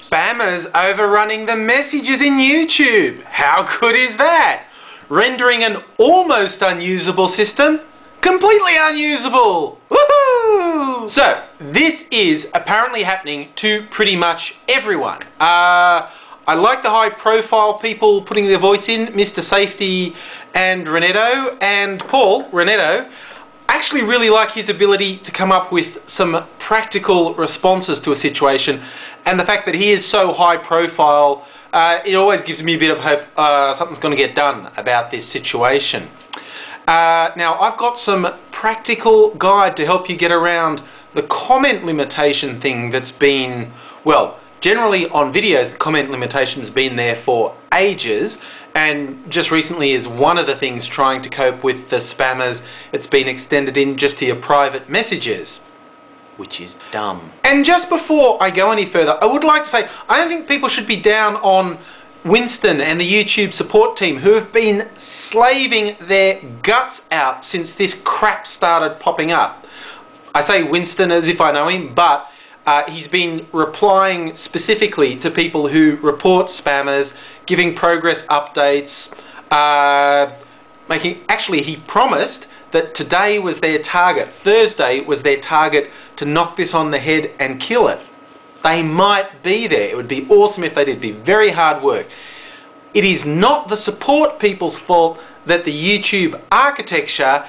Spammers overrunning the messages in YouTube. How good is that? Rendering an almost unusable system completely unusable. Woohoo! So, this is apparently happening to pretty much everyone. I like the high profile people putting their voice in, Mr. Safety and Renetto, and Paul Renetto. I actually really like his ability to come up with some practical responses to a situation, and the fact that he is so high profile, it always gives me a bit of hope something's going to get done about this situation. Now, I've got some practical guide to help you get around the comment limitation thing that's been, well, generally on videos the comment limitation's been there for ages, and just recently is one of the things trying to cope with the spammers. It's been extended in just to your private messages, which is dumb. And just before I go any further, I would like to say I don't think people should be down on Winston and the YouTube support team, who have been slaving their guts out since this crap started popping up. I say Winston as if I know him, but he's been replying specifically to people who report spammers, giving progress updates, actually he promised that today was their target, Thursday was their target to knock this on the head and kill it. They might be there. It would be awesome if they did. It'd be very hard work. It is not the support people's fault that the YouTube architecture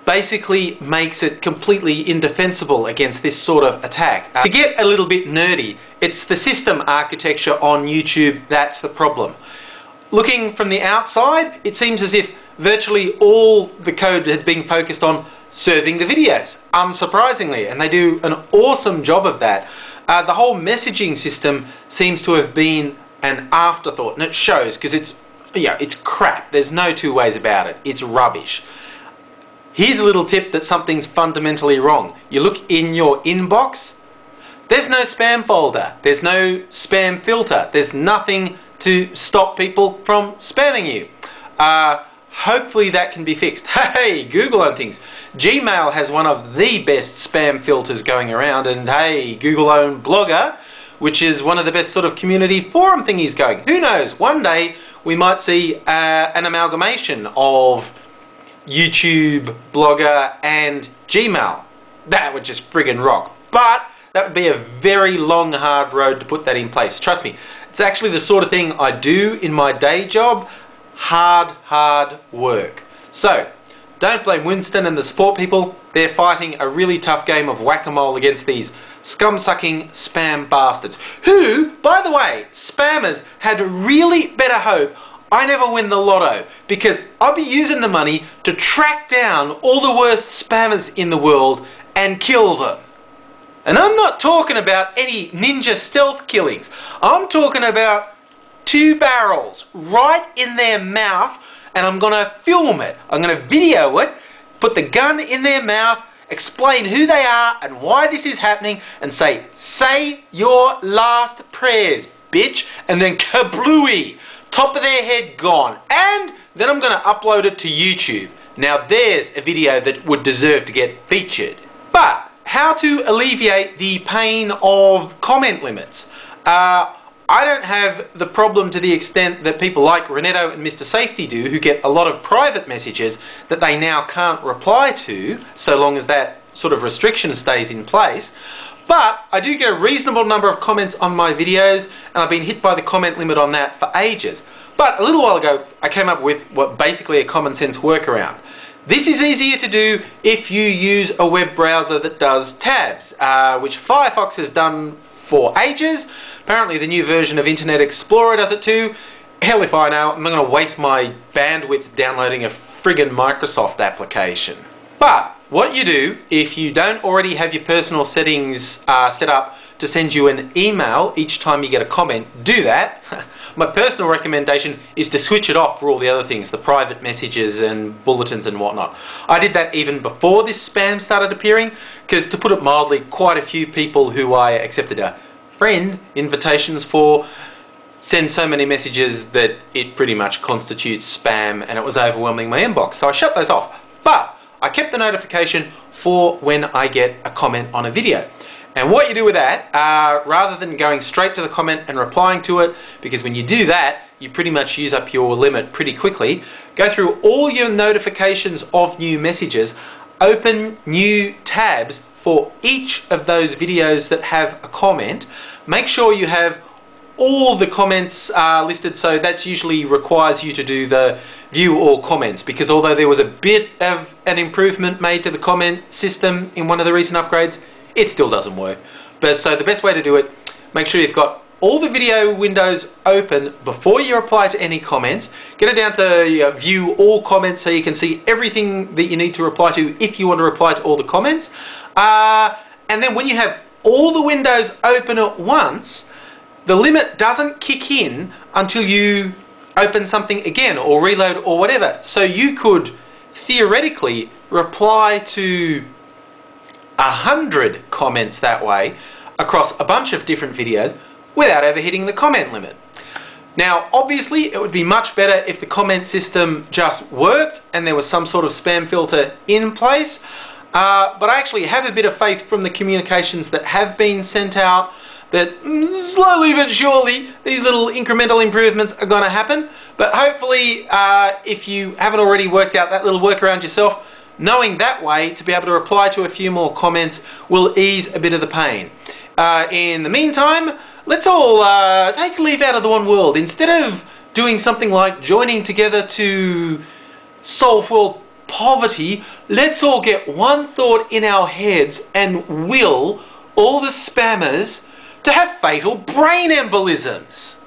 basically makes it completely indefensible against this sort of attack. To get a little bit nerdy, it's the system architecture on YouTube that's the problem. Looking from the outside, it seems as if virtually all the code had been focused on serving the videos, unsurprisingly, and they do an awesome job of that. The whole messaging system seems to have been an afterthought, and it shows, because it's crap. There's no two ways about it. It's rubbish. Here's a little tip that something's fundamentally wrong. You look in your inbox, there's no spam folder, there's no spam filter, there's nothing to stop people from spamming you. Hopefully that can be fixed. Hey, Google own things. Gmail has one of the best spam filters going around, and hey, Google own Blogger, which is one of the best sort of community forum thingies going. Who knows, one day we might see an amalgamation of YouTube, Blogger and Gmail. That would just friggin' rock. But that would be a very long, hard road to put that in place. Trust me, it's actually the sort of thing I do in my day job. Hard work. So, don't blame Winston and the support people. They're fighting a really tough game of whack-a-mole against these scum-sucking spam bastards. Who, by the way, spammers had really better hope I never win the lotto, because I'll be using the money to track down all the worst spammers in the world and kill them. And I'm not talking about any ninja stealth killings. I'm talking about 2 barrels right in their mouth, and I'm going to film it. I'm going to video it, put the gun in their mouth, explain who they are and why this is happening, and say your last prayers, bitch, and then kablooey. Top of their head gone, and then I'm going to upload it to YouTube. Now there's a video that would deserve to get featured. But how to alleviate the pain of comment limits? I don't have the problem to the extent that people like Renetto and Mr. Safety do, who get a lot of private messages that they now can't reply to, so long as that sort of restriction stays in place. But I do get a reasonable number of comments on my videos, and I've been hit by the comment limit on that for ages. But a little while ago, I came up with what basically a common sense workaround. This is easier to do if you use a web browser that does tabs, which Firefox has done for ages. Apparently the new version of Internet Explorer does it too. Hell if I know, I'm not going to waste my bandwidth downloading a friggin' Microsoft application. But what you do, if you don't already have your personal settings set up to send you an email each time you get a comment, do that. My personal recommendation is to switch it off for all the other things, the private messages and bulletins and whatnot. I did that even before this spam started appearing, because to put it mildly, quite a few people who I accepted a friend invitations for send so many messages that it pretty much constitutes spam, and it was overwhelming my inbox, so I shut those off. But I kept the notification for when I get a comment on a video. And what you do with that, rather than going straight to the comment and replying to it, because when you do that, you pretty much use up your limit pretty quickly, go through all your notifications of new messages, open new tabs for each of those videos that have a comment. Make sure you have all the comments listed, so that usually requires you to do the view all comments, because although there was a bit of an improvement made to the comment system in one of the recent upgrades, it still doesn't work. But so the best way to do it, make sure you've got all the video windows open before you reply to any comments. Get it down to view all comments so you can see everything that you need to reply to if you want to reply to all the comments. And then when you have all the windows open at once, the limit doesn't kick in until you open something again or reload or whatever. So you could theoretically reply to 100 comments that way across a bunch of different videos without ever hitting the comment limit. Now, obviously, it would be much better if the comment system just worked and there was some sort of spam filter in place. But I actually have a bit of faith from the communications that have been sent out that slowly but surely these little incremental improvements are going to happen. But hopefully, if you haven't already worked out that little workaround yourself, knowing that way to be able to reply to a few more comments will ease a bit of the pain. In the meantime, let's all take a leaf out of the one world. Instead of doing something like joining together to solve world poverty, let's all get one thought in our heads and will all the spammers to have fatal brain embolisms.